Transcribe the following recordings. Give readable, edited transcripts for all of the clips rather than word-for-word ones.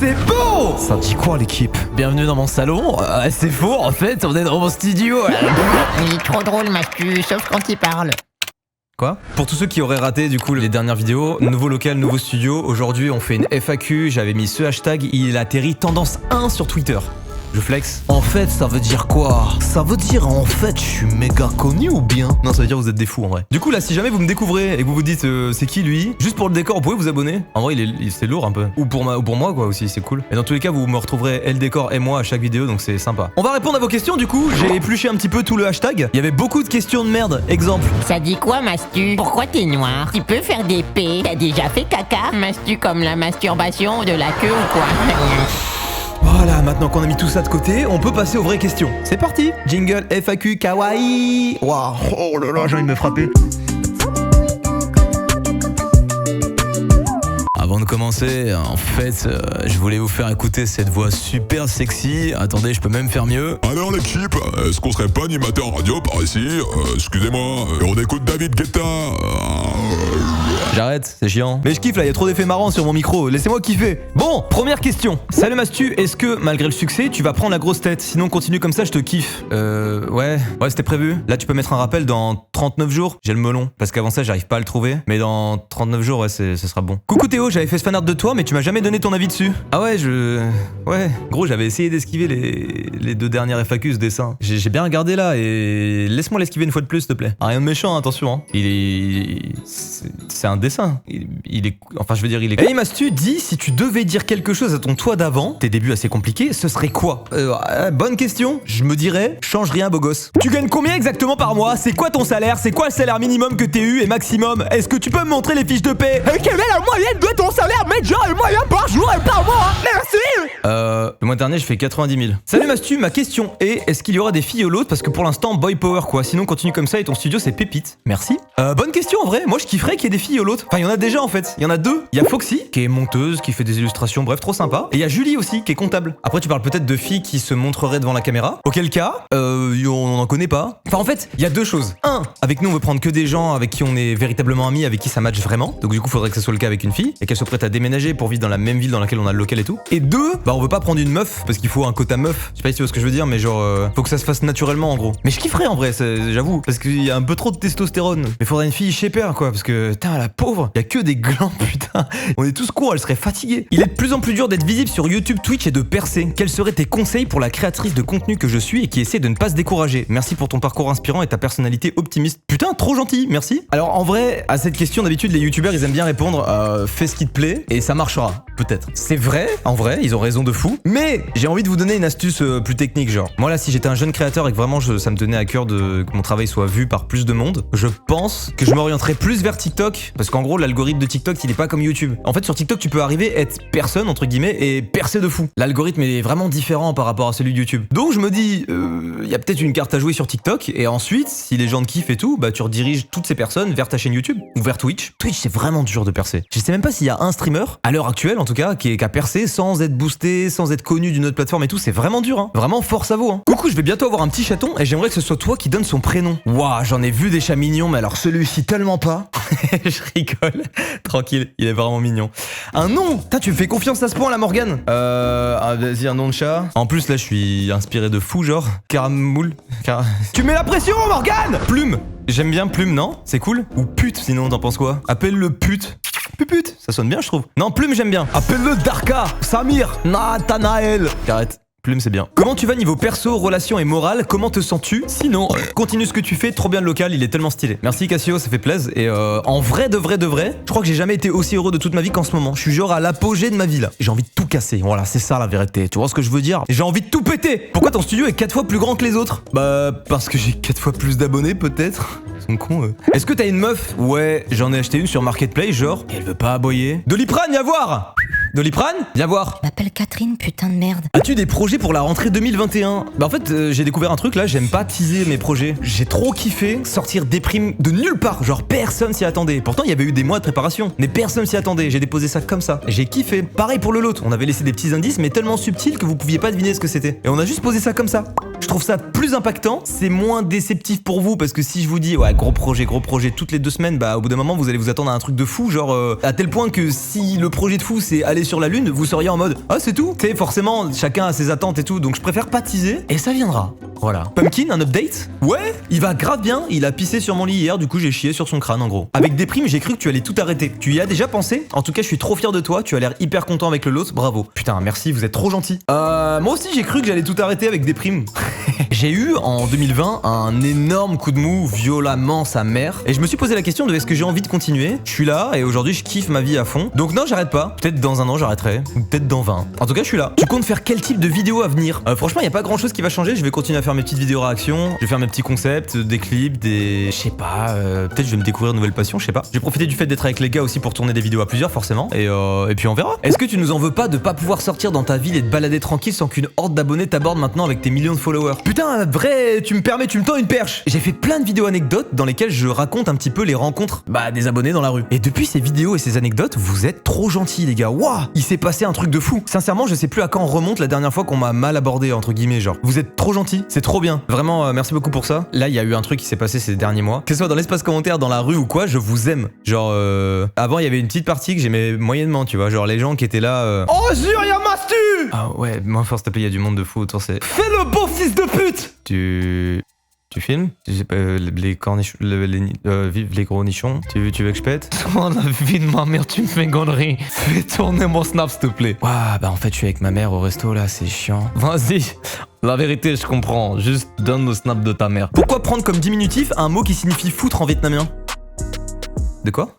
c'est beau! Ça dit quoi l'équipe? Bienvenue dans mon salon. C'est faux, en fait, on est dans mon studio. Il est trop drôle, Mastu, sauf quand il parle. Quoi? Pour tous ceux qui auraient raté du coup les dernières vidéos, nouveau local, nouveau studio, aujourd'hui on fait une FAQ, j'avais mis ce hashtag, il atterrit tendance 1 sur Twitter. Je flex. En fait, ça veut dire quoi? Ça veut dire en fait, je suis méga connu ou bien? Non, ça veut dire vous êtes des fous en vrai. Du coup, là, si jamais vous me découvrez et que vous vous dites c'est qui lui? Juste pour le décor, vous pouvez vous abonner. En vrai, c'est lourd un peu. Ou pour moi, quoi, aussi, c'est cool. Et dans tous les cas, vous me retrouverez et le décor et moi à chaque vidéo, donc c'est sympa. On va répondre à vos questions du coup. J'ai épluché un petit peu tout le hashtag. Il y avait beaucoup de questions de merde. Exemple. Ça dit quoi, Mastu? Pourquoi t'es noir? Tu peux faire des P? T'as déjà fait caca? Mastu comme la masturbation de la queue ou quoi? Voilà, maintenant qu'on a mis tout ça de côté, on peut passer aux vraies questions. C'est parti. Jingle FAQ kawaii. Waouh, oh là là, j'ai envie de me frapper. Avant de commencer, en fait, je voulais vous faire écouter cette voix super sexy. Attendez, je peux même faire mieux. Alors l'équipe, est-ce qu'on serait pas animateur radio par ici? Excusez-moi, on écoute David Guetta. J'arrête, c'est chiant. Mais je kiffe là, il y a trop d'effets marrants sur mon micro, laissez-moi kiffer. Bon, première question. Salut Mastu, est-ce que malgré le succès, tu vas prendre la grosse tête? Sinon continue comme ça, je te kiffe. Ouais, c'était prévu. Là tu peux mettre un rappel dans 39 jours. J'ai le melon, parce qu'avant ça j'arrive pas à le trouver. Mais dans 39 jours, ouais, ce sera bon. Coucou Théo, j'avais fait ce fanart de toi, mais tu m'as jamais donné ton avis dessus. Ah ouais, ouais, gros, j'avais essayé d'esquiver les deux dernières FAQ, ce dessin. J'ai bien regardé là, et laisse-moi l'esquiver une fois de plus, s'il te plaît. Ah, rien de méchant, attention, hein. C'est un dessin. Il est... Enfin, je veux dire, il est... Hey Mastu, dis, si tu devais dire quelque chose à ton toi d'avant, tes débuts assez compliqués, ce serait quoi? Bonne question. Je me dirais, change rien, beau gosse. Tu gagnes combien exactement par mois? C'est quoi ton salaire? C'est quoi le salaire minimum que t'aies eu et maximum? Est-ce que tu peux me montrer les fiches de paie? Quelle est la moyenne de ton salaire médian et moyen par jour et par mois? Merci! Le mois dernier, je fais 90 000. Salut Mastu, ma question est, est-ce qu'il y aura des filles au lot? Parce que pour l'instant, boy power quoi. Sinon, continue comme ça et ton studio, c'est pépite. Merci. Bonne question en vrai. Moi, je kifferais qu'il y ait des filles au lot. Enfin, il y en a déjà en fait. Il y en a deux. Il y a Foxy, qui est monteuse, qui fait des illustrations, bref, trop sympa. Et il y a Julie aussi, qui est comptable. Après, tu parles peut-être de filles qui se montreraient devant la caméra. Auquel cas, on n'en connaît pas. Enfin, en fait, il y a deux choses. Un, avec nous, on veut prendre que des gens avec qui on est véritablement amis, avec qui ça match vraiment. Donc du coup, faudrait que ça soit le cas avec une fille et qu'elle soit prête à déménager pour vivre dans la même ville dans laquelle on a le local et tout. Et deux, on veut pas prendre une meuf parce qu'il faut un quota meuf. Je sais pas si tu vois ce que je veux dire, mais genre, faut que ça se fasse naturellement en gros. Mais je kifferais en vrai, j'avoue, parce qu'il y a un peu trop de testostérone. Mais faudrait une fille shaper quoi, parce que putain, la pauvre, il y a que des glands, putain. On est tous cons, elle serait fatiguée. Il est de plus en plus dur d'être visible sur YouTube, Twitch et de percer. Quels seraient tes conseils pour la créatrice de contenu que je suis et qui essaie de ne pas se décourager? Merci pour ton parcours inspirant et ta personnalité optimiste. Putain, trop gentil, merci. Alors en vrai, à cette question d'habitude, les youtubeurs ils aiment bien répondre fais ce qui te plaît et ça marchera, peut-être. C'est vrai, en vrai, ils ont raison de fou. Mais j'ai envie de vous donner une astuce plus technique, genre. Moi là, si j'étais un jeune créateur et que vraiment ça me tenait à cœur que mon travail soit vu par plus de monde, je pense que je m'orienterais plus vers TikTok, parce qu'en gros l'algorithme de TikTok il est pas comme YouTube. En fait sur TikTok tu peux arriver être personne entre guillemets et percer de fou. L'algorithme est vraiment différent par rapport à celui de YouTube. Donc je me dis, il y a peut-être une carte à jouer sur TikTok et ensuite si les gens te kiffent et tout, bah tu rediriges toutes ces personnes vers ta chaîne YouTube ou vers Twitch. Twitch c'est vraiment dur de percer. Je sais même pas s'il y a un streamer, à l'heure actuelle en tout cas, qui a percé sans être boosté, sans être connu d'une autre plateforme et tout, c'est vraiment dur hein. Vraiment force à vous hein. Coucou, je vais bientôt avoir un petit chaton et j'aimerais que ce soit toi qui donne son prénom. Waouh, j'en ai vu des chats mignons, mais alors celui-ci tellement pas. Je rigole. Tranquille, il est vraiment mignon. Un nom? Putain, tu me fais confiance à ce point là, Morgane? Vas-y, un nom de chat. En plus là, je suis inspiré de fou, genre. Caramoule. Tu mets la pression, Morgane! Plume. J'aime bien Plume, non? C'est cool? Ou pute, sinon, t'en penses quoi? Appelle-le pute. Pupute, ça sonne bien, je trouve. Non, Plume, j'aime bien. Appelle-le Darka, Samir, Nathanaël. Arrête. Plume c'est bien. Comment tu vas niveau perso, relation et morale? Comment te sens-tu? Sinon, continue ce que tu fais, trop bien le local, il est tellement stylé. Merci Cassio, ça fait plaisir. Et en vrai, je crois que j'ai jamais été aussi heureux de toute ma vie qu'en ce moment. Je suis genre à l'apogée de ma vie là. J'ai envie de tout casser, voilà, c'est ça la vérité. Tu vois ce que je veux dire? J'ai envie de tout péter. Pourquoi ton studio est 4 fois plus grand que les autres? Bah, parce que j'ai 4 fois plus d'abonnés peut-être. Ils sont cons eux. Est-ce que t'as une meuf? Ouais, j'en ai acheté une sur Marketplace, genre. Et elle veut pas aboyer. Doliprane, viens voir! Doliprane, viens voir. Je m'appelle Catherine, putain de merde. As-tu des projets pour la rentrée 2021? Bah en fait, j'ai découvert un truc là, j'aime pas teaser mes projets. J'ai trop kiffé sortir des primes de nulle part, genre personne s'y attendait. Pourtant, il y avait eu des mois de préparation, mais personne s'y attendait. J'ai déposé ça comme ça. J'ai kiffé. Pareil pour le lot. On avait laissé des petits indices, mais tellement subtils que vous pouviez pas deviner ce que c'était. Et on a juste posé ça comme ça. Je trouve ça plus impactant, c'est moins déceptif pour vous parce que si je vous dis ouais gros projet toutes les 2 semaines, bah au bout d'un moment vous allez vous attendre à un truc de fou, genre à tel point que si le projet de fou c'est aller sur la lune, vous seriez en mode ah c'est tout. Tu sais forcément chacun a ses attentes et tout, donc je préfère pas teaser et ça viendra. Voilà. Pumpkin, un update? Ouais, il va grave bien, il a pissé sur mon lit hier, du coup j'ai chié sur son crâne en gros. Avec des primes, j'ai cru que tu allais tout arrêter. Tu y as déjà pensé? En tout cas, je suis trop fier de toi, tu as l'air hyper content avec le lot, bravo. Putain, merci, vous êtes trop gentil. Moi aussi j'ai cru que j'allais tout arrêter avec des primes. J'ai eu en 2020 un énorme coup de mou, violemment sa mère, et je me suis posé la question de est-ce que j'ai envie de continuer? Je suis là et aujourd'hui je kiffe ma vie à fond. Donc non, j'arrête pas. Peut-être dans un an j'arrêterai, ou peut-être dans 20. En tout cas, je suis là. Tu comptes faire quel type de vidéo à venir? Franchement, il y a pas grand-chose qui va changer, je vais continuer à faire mes petites vidéos réactions, je vais faire mes petits concepts, des clips, des... Je sais pas, peut-être je vais me découvrir de nouvelles passions, je sais pas. J'ai profité du fait d'être avec les gars aussi pour tourner des vidéos à plusieurs forcément, et puis on verra. Est-ce que tu nous en veux pas de pas pouvoir sortir dans ta ville et te balader tranquille sans qu'une horde d'abonnés t'aborde maintenant avec tes millions de followers? Putain, vrai, tu me tends une perche. J'ai fait plein de vidéos anecdotes dans lesquelles je raconte un petit peu les rencontres des abonnés dans la rue. Et depuis ces vidéos et ces anecdotes, vous êtes trop gentils les gars. Waouh, il s'est passé un truc de fou. Sincèrement, je sais plus à quand remonte la dernière fois qu'on m'a mal abordé entre guillemets, genre. Vous êtes trop gentils, c'est trop bien. Vraiment, merci beaucoup pour ça. Là, il y a eu un truc qui s'est passé ces derniers mois. Que ce soit dans l'espace commentaire, dans la rue ou quoi, je vous aime. Genre, avant, il y avait une petite partie que j'aimais moyennement, tu vois. Genre, les gens qui étaient là. Oh, jure, y'a Mastu! Ah ouais, moi, force taper, il y a du monde de fou autour, c'est. Fais le beau fils de pute! Tu filmes? Je sais pas, les cornichons, vive les gros nichons. Tu veux que je pète? Oh la vie de ma mère, tu me fais gonnerie. Fais tourner mon snap, s'il te plaît. Ouah, bah en fait, je suis avec ma mère au resto là, c'est chiant. Vas-y. La vérité, je comprends. Juste donne le snap de ta mère. Pourquoi prendre comme diminutif un mot qui signifie foutre en vietnamien? De quoi?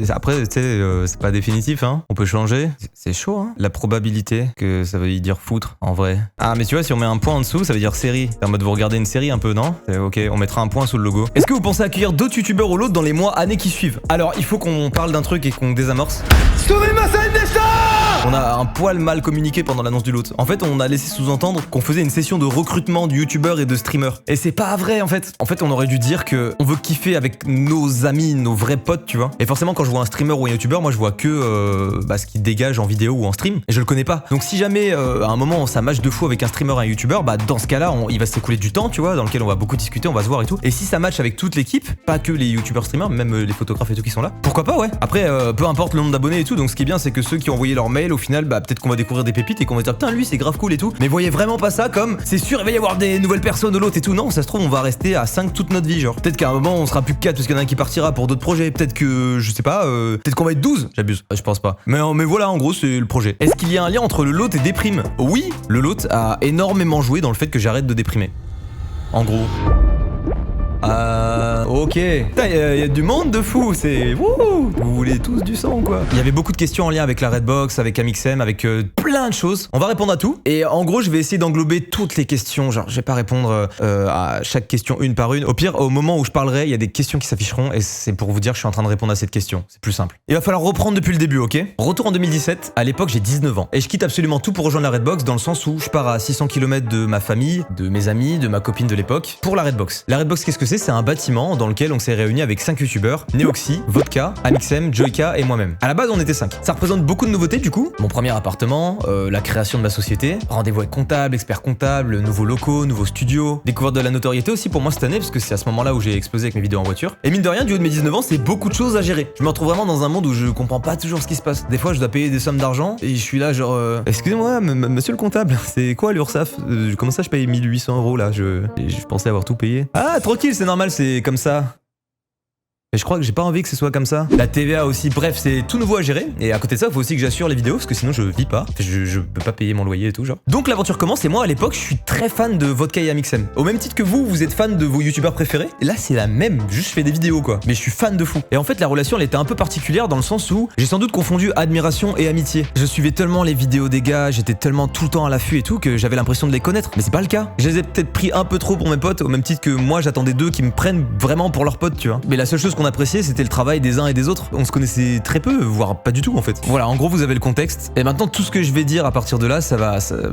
Après, tu sais, c'est pas définitif, hein. On peut changer. C'est chaud, hein. La probabilité que ça veut dire foutre, en vrai. Ah, mais tu vois, si on met un point en dessous, ça veut dire série. C'est en mode vous regardez une série un peu, non? Ok, on mettra un point sous le logo. Est-ce que vous pensez accueillir d'autres youtubeurs ou l'autre dans les mois, années qui suivent? Alors, il faut qu'on parle d'un truc et qu'on désamorce. On a un poil mal communiqué pendant l'annonce du lot. En fait, on a laissé sous-entendre qu'on faisait une session de recrutement de youtubeurs et de streamers. Et c'est pas vrai, en fait. En fait, on aurait dû dire que on veut kiffer avec nos amis, nos vrais potes, tu vois. Et forcément, quand je vois un streamer ou un youtubeur, moi, je vois que ce qu'il dégage en vidéo ou en stream. Et je le connais pas. Donc, si jamais, à un moment, ça match de fou avec un streamer et un youtubeur, dans ce cas-là, il va s'écouler du temps, tu vois, dans lequel on va beaucoup discuter, on va se voir et tout. Et si ça match avec toute l'équipe, pas que les youtubeurs streamers, même les photographes et tout qui sont là, pourquoi pas, ouais. Après, peu importe le nombre d'abonnés et tout. Donc, ce qui est bien, c'est que ceux qui ont envoyé leur mail, au final, peut-être qu'on va découvrir des pépites et qu'on va dire putain, lui, c'est grave cool et tout. Mais voyez vraiment pas ça comme c'est sûr, il va y avoir des nouvelles personnes de l'autre et tout. Non, ça se trouve, on va rester à 5 toute notre vie, genre. Peut-être qu'à un moment, on sera plus que 4 parce qu'il y en a un qui partira pour d'autres projets. Peut-être que, je sais pas, peut-être qu'on va être 12. J'abuse, je pense pas. Mais voilà, en gros, c'est le projet. Est-ce qu'il y a un lien entre le lot et déprime? Oui, le lot a énormément joué dans le fait que j'arrête de déprimer. En gros. Ok. Putain, y a du monde de fou, c'est... Wouh. Vous voulez tous du sang, quoi. Il y avait beaucoup de questions en lien avec la Redbox, avec Amixem, avec plein de choses. On va répondre à tout. Et en gros, je vais essayer d'englober toutes les questions. Genre, je vais pas répondre à chaque question une par une. Au pire, au moment où je parlerai, il y a des questions qui s'afficheront et c'est pour vous dire que je suis en train de répondre à cette question. C'est plus simple. Il va falloir reprendre depuis le début, ok? Retour en 2017. À l'époque, j'ai 19 ans. Et je quitte absolument tout pour rejoindre la Redbox dans le sens où je pars à 600 km de ma famille, de mes amis, de ma copine de l'époque, pour la Redbox. La Redbox, qu'est-ce que c'est? C'est un bâtiment dans lequel on s'est réunis avec 5 youtubeurs, Neoxy, Vodka, Amixem, Joyka et moi-même. À la base, on était 5. Ça représente beaucoup de nouveautés du coup. Mon premier appartement, la création de ma société, rendez-vous avec comptable, expert comptable, nouveaux locaux, nouveaux studios, découverte de la notoriété aussi pour moi cette année parce que c'est à ce moment-là où j'ai explosé avec mes vidéos en voiture. Et mine de rien, du haut de mes 19 ans, c'est beaucoup de choses à gérer. Je me retrouve vraiment dans un monde où je comprends pas toujours ce qui se passe. Des fois, je dois payer des sommes d'argent et je suis là genre excusez-moi, monsieur le comptable, c'est quoi l'URSSAF? Comment ça je paye 1800 € là? Je pensais avoir tout payé. Ah, tranquille, c'est normal, c'est comme ça. Mais je crois que j'ai pas envie que ce soit comme ça. La TVA aussi, bref, c'est tout nouveau à gérer. Et à côté de ça, il faut aussi que j'assure les vidéos parce que sinon je vis pas. Je peux pas payer mon loyer et tout, genre. Donc l'aventure commence et moi à l'époque, je suis très fan de Vodka et Amixem. Au même titre que vous êtes fan de vos youtubeurs préférés. Et là, c'est la même. Juste je fais des vidéos quoi. Mais je suis fan de fou. Et en fait, la relation, elle était un peu particulière dans le sens où j'ai sans doute confondu admiration et amitié. Je suivais tellement les vidéos des gars, j'étais tellement tout le temps à l'affût et tout que j'avais l'impression de les connaître. Mais c'est pas le cas. Je les ai peut-être pris un peu trop pour mes potes, au même titre que moi, j'attendais d'eux qui me prennent vraiment pour leurs potes, tu vois. Mais la seule chose qu'on qu'on appréciait, c'était le travail des uns et des autres. On se connaissait très peu, voire pas du tout en fait. Voilà, en gros, vous avez le contexte. Et maintenant, tout ce que je vais dire à partir de là,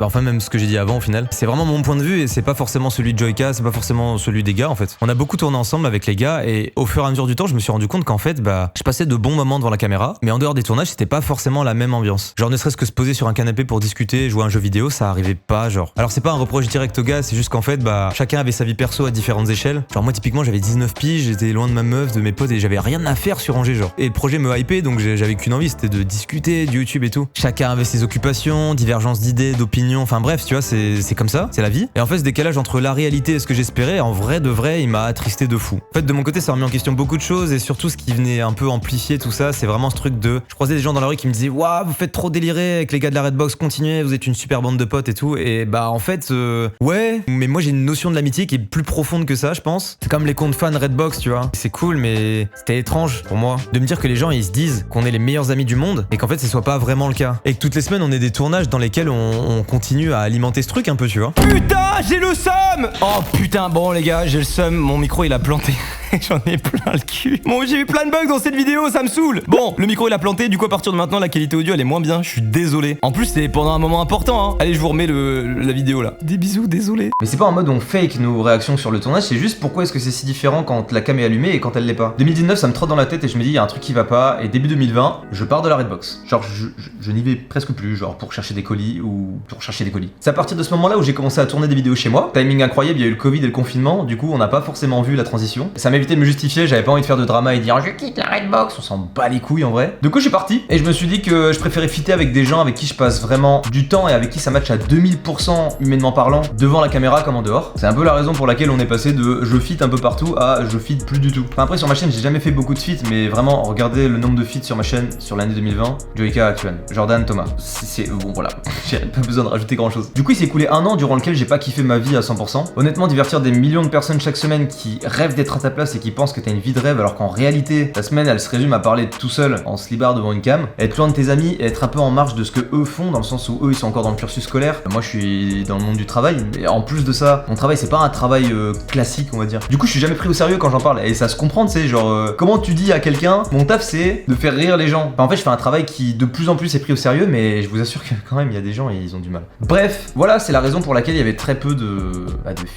enfin même ce que j'ai dit avant au final, c'est vraiment mon point de vue et c'est pas forcément celui de Joyka, c'est pas forcément celui des gars en fait. On a beaucoup tourné ensemble avec les gars et au fur et à mesure du temps, je me suis rendu compte qu'en fait, je passais de bons moments devant la caméra, mais en dehors des tournages, c'était pas forcément la même ambiance. Genre ne serait-ce que se poser sur un canapé pour discuter, jouer à un jeu vidéo, ça arrivait pas genre. Alors c'est pas un reproche direct aux gars, c'est juste qu'en fait, chacun avait sa vie perso à différentes échelles. Genre moi typiquement, j'avais 19 piges, j'étais loin de ma meuf, de mes potes et j'avais rien à faire sur Angers genre. Et le projet me hypait donc j'avais qu'une envie, c'était de discuter, de YouTube et tout. Chacun avait ses occupations, divergences d'idées, d'opinions, enfin bref, tu vois, c'est comme ça, c'est la vie. Et en fait, ce décalage entre la réalité et ce que j'espérais, en vrai de vrai, il m'a attristé de fou. En fait, de mon côté, ça a remis en question beaucoup de choses et surtout ce qui venait un peu amplifier tout ça, c'est vraiment ce truc de... Je croisais des gens dans la rue qui me disaient « Waouh, vous faites trop délirer avec les gars de la Redbox, continuez, vous êtes une super bande de potes et tout. » Et en fait, ouais, mais moi j'ai une notion de l'amitié qui est plus profonde que ça, je pense. C'est comme les comptes fans Redbox, tu vois. C'est cool, mais c'était étrange pour moi de me dire que les gens ils se disent qu'on est les meilleurs amis du monde et qu'en fait ce soit pas vraiment le cas. Et que toutes les semaines on ait des tournages dans lesquels on continue à alimenter ce truc un peu, tu vois. Putain, j'ai le seum! Oh putain, bon les gars, j'ai le seum, mon micro il a planté. J'en ai plein le cul. Bon, j'ai eu plein de bugs dans cette vidéo, ça me saoule. Bon, le micro il a planté, du coup à partir de maintenant la qualité audio elle est moins bien, je suis désolé. En plus c'est pendant un moment important, hein. Allez, je vous remets la vidéo là. Des bisous, désolé. Mais c'est pas en mode on fake nos réactions sur le tournage, c'est juste pourquoi est-ce que c'est si différent quand la cam est allumée et quand elle l'est pas. 2019 ça me trotte dans la tête et je me dis il y a un truc qui va pas, et début 2020 je pars de la Redbox. Genre je n'y vais presque plus, genre pour chercher des colis ou pour chercher des colis. C'est à partir de ce moment là où j'ai commencé à tourner des vidéos chez moi. Timing incroyable, il y a eu le Covid et le confinement, du coup on n'a pas forcément vu la transition. Ça m'évitait de me justifier, j'avais pas envie de faire de drama et dire je quitte la Redbox, on s'en bat les couilles en vrai. Du coup je suis parti et je me suis dit que je préférais fitter avec des gens avec qui je passe vraiment du temps et avec qui ça match à 2000% humainement parlant, devant la caméra comme en dehors. C'est un peu la raison pour laquelle on est passé de je fit un peu partout à je fit plus du tout. Enfin après sur ma chaîne j'ai jamais fait beaucoup de feats, mais vraiment regardez le nombre de feats sur ma chaîne sur l'année 2020. Joyka, Actuan, Jordan, Thomas. C'est bon voilà, j'ai pas besoin de rajouter grand chose. Du coup il s'est écoulé un an durant lequel j'ai pas kiffé ma vie à 100%. Honnêtement divertir des millions de personnes chaque semaine qui rêvent d'être à ta place et qui pensent que t'as une vie de rêve alors qu'en réalité ta semaine elle se résume à parler tout seul en slibard devant une cam, être loin de tes amis et être un peu en marge de ce que eux font dans le sens où eux ils sont encore dans le cursus scolaire. Moi je suis dans le monde du travail et en plus de ça mon travail c'est pas un travail classique on va dire. Du coup je suis jamais pris au sérieux quand j'en parle et ça se comprend tu sais genre comment tu dis à quelqu'un mon taf c'est de faire rire les gens. Enfin, en fait je fais un travail qui de plus en plus est pris au sérieux mais je vous assure que quand même il y a des gens et ils ont du mal. Bref voilà c'est la raison pour laquelle il y avait très peu de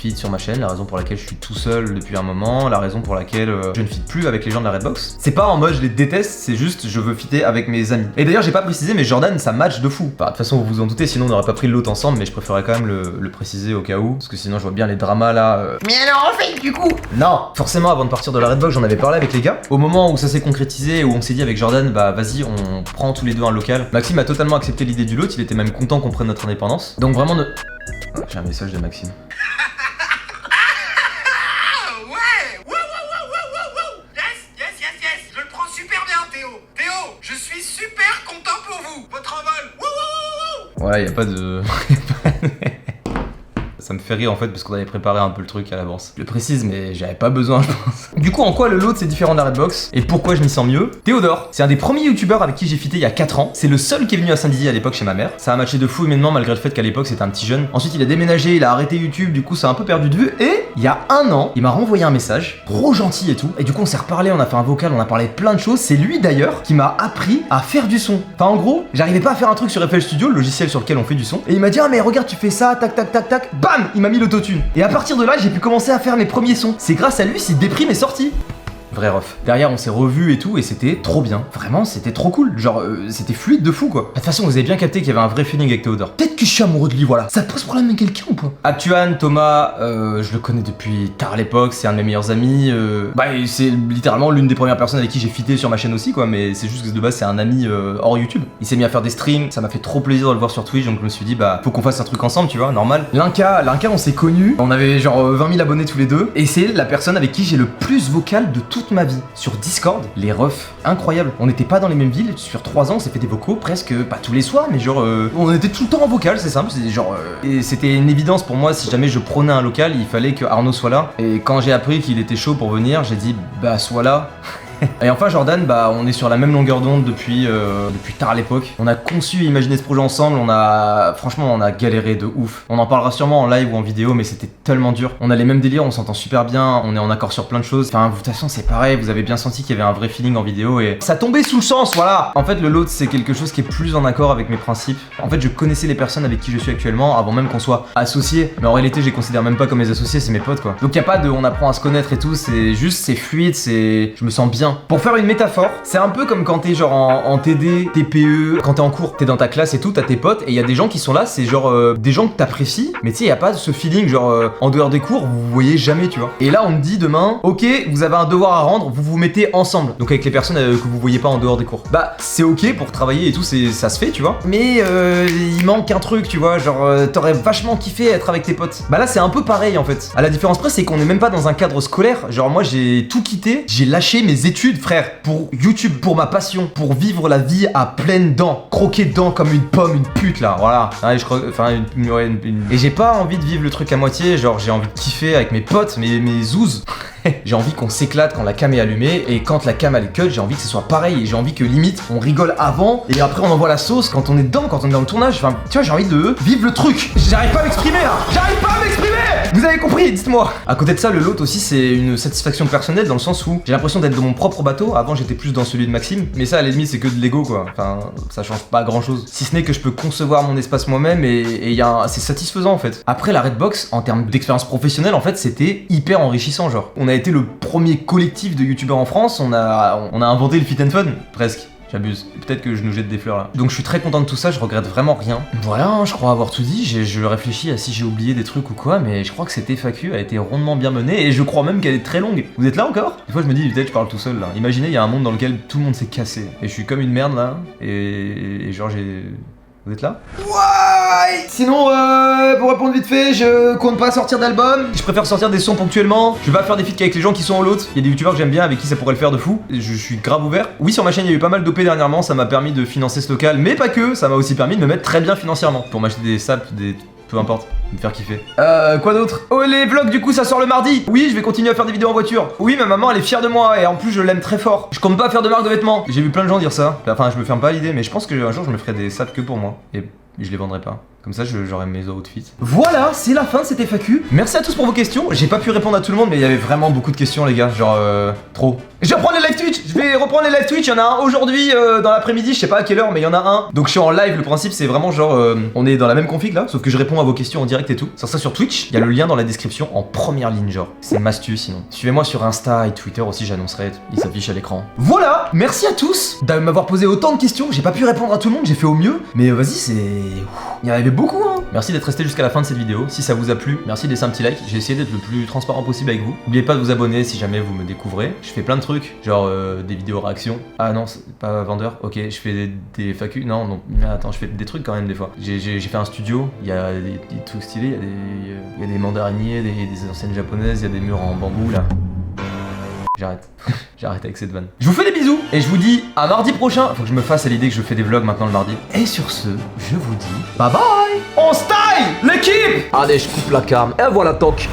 feeds sur ma chaîne, la raison pour laquelle je suis tout seul depuis un moment, la raison pour laquelle je ne feed plus avec les gens de la Redbox. C'est pas en mode je les déteste, c'est juste je veux fitter avec mes amis. Et d'ailleurs j'ai pas précisé mais Jordan ça match de fou. Enfin, de toute façon vous vous en doutez sinon on n'aurait pas pris le lot ensemble mais je préférais quand même le préciser au cas où parce que sinon je vois bien les dramas là. Mais alors on fait du coup? Non, forcément avant de partir de la Redbox j'en avais parlé avec les gars. Au moment où ça s'est concrétisé, où on s'est dit avec Jordan vas-y on prend tous les deux un local. Maxime a totalement accepté l'idée du lot, il était même content qu'on prenne notre indépendance. Donc vraiment j'ai un message de Maxime. Ouais, y a pas de... Ça me fait rire en fait parce qu'on avait préparé un peu le truc à l'avance. Je le précise mais j'avais pas besoin je pense. Du coup en quoi le lot c'est différent de la Redbox et pourquoi je m'y sens mieux? Théodore, c'est un des premiers youtubeurs avec qui j'ai fité il y a 4 ans. C'est le seul qui est venu à Saint-Dizier à l'époque chez ma mère. Ça a matché de fou humainement malgré le fait qu'à l'époque c'était un petit jeune. Ensuite il a déménagé, il a arrêté YouTube, du coup ça a un peu perdu de vue. Et il y a 1 an, il m'a renvoyé un message, trop gentil et tout. Et du coup on s'est reparlé, on a fait un vocal, on a parlé de plein de choses. C'est lui d'ailleurs qui m'a appris à faire du son. Enfin en gros, j'arrivais pas à faire un truc sur FL Studio, le logiciel sur lequel on fait du son. Et il m'a dit ah mais regarde tu fais ça, tac tac tac tac, bam, il m'a mis l'autotune. Et à partir de là, j'ai pu commencer à faire mes premiers sons. C'est grâce à lui si Déprime est sorti. Vrai ref. Derrière, on s'est revus et tout, et c'était trop bien. Vraiment, c'était trop cool. Genre, c'était fluide de fou, quoi. De toute façon, vous avez bien capté qu'il y avait un vrai feeling avec Théodore. Peut-être que je suis amoureux de lui, voilà. Ça te pose problème avec quelqu'un ou pas? Actuan, Thomas, je le connais depuis tard à l'époque, c'est un de mes meilleurs amis. C'est littéralement l'une des premières personnes avec qui j'ai fité sur ma chaîne aussi, quoi. Mais c'est juste que de base, c'est un ami hors YouTube. Il s'est mis à faire des streams, ça m'a fait trop plaisir de le voir sur Twitch, donc je me suis dit, faut qu'on fasse un truc ensemble, tu vois, normal. Linka, on s'est connus. On avait genre 20 000 abonnés tous les deux, et c'est la personne avec qui j'ai le plus vocal de toute ma vie. Sur Discord, les refs, incroyable. On n'était pas dans les mêmes villes, sur 3 ans, on s'est fait des vocaux presque, pas tous les soirs, mais genre, on était tout le temps en vocal, c'est simple, c'est genre, et c'était une évidence pour moi, si jamais je prenais un local, il fallait que Arnaud soit là. Et quand j'ai appris qu'il était chaud pour venir, j'ai dit, sois là. Et enfin Jordan, bah on est sur la même longueur d'onde depuis tard à l'époque. On a conçu et imaginé ce projet ensemble, franchement on a galéré de ouf. On en parlera sûrement en live ou en vidéo, mais c'était tellement dur. On a les mêmes délires, on s'entend super bien, on est en accord sur plein de choses. Enfin de toute façon c'est pareil, vous avez bien senti qu'il y avait un vrai feeling en vidéo et ça tombait sous le sens, voilà. En fait le load c'est quelque chose qui est plus en accord avec mes principes. En fait je connaissais les personnes avec qui je suis actuellement avant même qu'on soit associés, mais en réalité je les considère même pas comme mes associés, c'est mes potes quoi. Donc y a pas de on apprend à se connaître et tout, c'est juste c'est fluide, je me sens bien. Pour faire une métaphore, c'est un peu comme quand t'es genre en TD, TPE, quand t'es en cours, t'es dans ta classe et tout, t'as tes potes et y a des gens qui sont là, c'est genre des gens que t'apprécies, mais tu sais y a pas ce feeling genre en dehors des cours vous voyez jamais tu vois. Et là on te dit demain, ok vous avez un devoir à rendre, vous vous mettez ensemble, donc avec les personnes que vous voyez pas en dehors des cours. Bah c'est ok pour travailler et tout, ça se fait tu vois. Mais il manque un truc tu vois, genre t'aurais vachement kiffé être avec tes potes. Bah là c'est un peu pareil en fait. À la différence près c'est qu'on est même pas dans un cadre scolaire, genre moi j'ai tout quitté, j'ai lâché mes études frère, pour YouTube, pour ma passion, pour vivre la vie à pleines dents, croquer dedans comme une pomme, une pute là, voilà. Ouais, je crois, enfin Et j'ai pas envie de vivre le truc à moitié, genre j'ai envie de kiffer avec mes potes, mes zouzes. J'ai envie qu'on s'éclate quand la cam est allumée et quand la cam elle est cut, j'ai envie que ce soit pareil et j'ai envie que limite on rigole avant et après on envoie la sauce quand on est dedans, quand on est dans le tournage. Enfin, tu vois, j'ai envie de vivre le truc. J'arrive pas à m'exprimer là. J'arrive pas à m'exprimer. Vous avez compris, dites-moi. À côté de ça, le lot aussi c'est une satisfaction personnelle dans le sens où j'ai l'impression d'être dans mon propre bateau. Avant j'étais plus dans celui de Maxime, mais ça à la limite c'est que de l'ego quoi. Enfin, ça change pas grand chose. Si ce n'est que je peux concevoir mon espace moi-même et c'est satisfaisant en fait. Après la Redbox en termes d'expérience professionnelle en fait c'était hyper enrichissant genre. On a été le premier collectif de youtubeurs en France, on a inventé le fit and fun, presque. J'abuse. Peut-être que je nous jette des fleurs là. Donc je suis très content de tout ça, je regrette vraiment rien. Voilà, hein, je crois avoir tout dit. Je réfléchis à si j'ai oublié des trucs ou quoi, mais je crois que cette FAQ a été rondement bien menée et je crois même qu'elle est très longue. Vous êtes là encore? Des fois je me dis peut-être je parle tout seul là. Imaginez, il y a un monde dans lequel tout le monde s'est cassé et je suis comme une merde là et genre j'ai... Vous êtes là? Ouais. Sinon, pour répondre vite fait, je compte pas sortir d'album. Je préfère sortir des sons ponctuellement. Je vais pas faire des feats qu'avec les gens qui sont en l'autre. Il y a des youtubeurs que j'aime bien avec qui ça pourrait le faire de fou. Je suis grave ouvert. Oui, sur ma chaîne, il y a eu pas mal d'OP dernièrement. Ça m'a permis de financer ce local, mais pas que. Ça m'a aussi permis de me mettre très bien financièrement pour m'acheter des saps, peu importe, me faire kiffer. Quoi d'autre? Oh, les vlogs, du coup, ça sort le mardi. Oui, je vais continuer à faire des vidéos en voiture. Oui, ma maman, elle est fière de moi et en plus, je l'aime très fort. Je compte pas faire de marque de vêtements. J'ai vu plein de gens dire ça. Enfin, je me ferme pas l'idée, mais je pense qu'un jour, je me ferai des saps que pour moi. Et je les vendrai pas. Comme ça, j'aurai mes outfits. Voilà, c'est la fin de cette FAQ. Merci à tous pour vos questions. J'ai pas pu répondre à tout le monde, mais il y avait vraiment beaucoup de questions, les gars. Genre, trop. Je vais reprendre les live Twitch. Je vais reprendre les live Twitch. Il y en a un aujourd'hui dans l'après-midi. Je sais pas à quelle heure, mais il y en a un. Donc, je suis en live. Le principe, c'est vraiment genre, on est dans la même config là, sauf que je réponds à vos questions en direct et tout. Sur ça, sur Twitch, il y a le lien dans la description en première ligne, genre. C'est Mastu sinon. Suivez-moi sur Insta et Twitter aussi, j'annoncerai. Il s'affiche à l'écran. Voilà. Merci à tous de m'avoir posé autant de questions. J'ai pas pu répondre à tout le monde. J'ai fait au mieux. Mais vas-y, il y en avait beaucoup, hein. Merci d'être resté jusqu'à la fin de cette vidéo. Si ça vous a plu, merci de laisser un petit like. J'ai essayé d'être le plus transparent possible avec vous. N'oubliez pas de vous abonner si jamais vous me découvrez. Je fais plein de trucs, genre des vidéos réactions. Ah non, c'est pas vendeur. Ok, je fais des FAQ. Non, mais attends, je fais des trucs quand même des fois. J'ai fait un studio. Il y a des trucs stylés. Il y a des mandariniers, des anciennes japonaises. Il y a des murs en bambou là. J'arrête. J'arrête avec cette vanne. Je vous fais des bisous et je vous dis à mardi prochain. Faut que je me fasse à l'idée que je fais des vlogs maintenant le mardi. Et sur ce, je vous dis bye bye. On style l'équipe. Allez, je coupe la cam et voilà toc.